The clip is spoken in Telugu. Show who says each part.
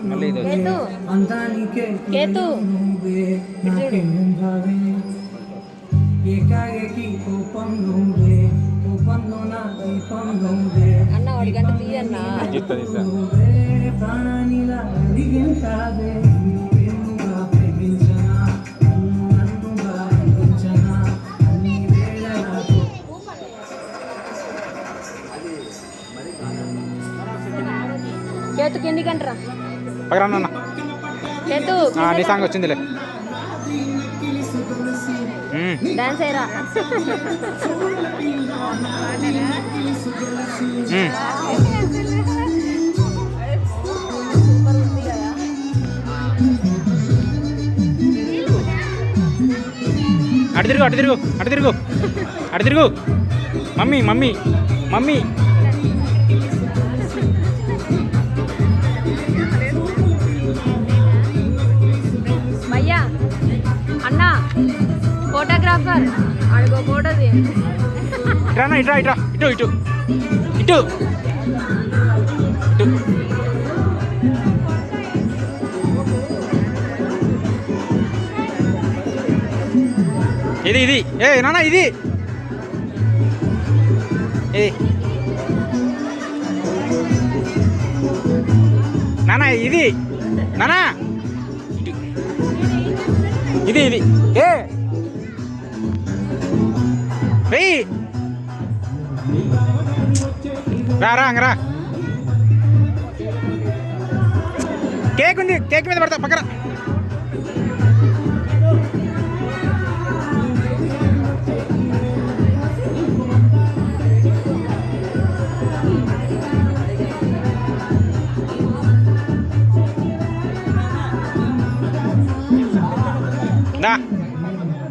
Speaker 1: మళ్ళీ ఇది
Speaker 2: కేతు కేతు అన్న వాడి గంట తీయన్నా కేతుకి ఎన్ని గంటరా
Speaker 1: పగరాన్న
Speaker 2: కేతు
Speaker 1: నీ సాంగ్ వచ్చిందిలే
Speaker 2: డాన్స్ అయ్యరా
Speaker 1: అటు తిరుగు అటు తిరుగు అటు తిరుగు అటు తిరుగు మమ్మీ మమ్మీ మమ్మీ
Speaker 2: భయ్యా అన్న ఫోటోగ్రాఫర్ అడుగో ఫోటో
Speaker 1: ఇట్రా ఇట్రా ఇట్రా ఇటు ఇటు ఇటు ఇటు ఇది ఇది నాన్న ఇది నాన్న ఇది నాన్న ఇది ఇది వెయ్యి రా అంగరా కేక్ ఉంది కేక్ మీద పడతా పక్కన దా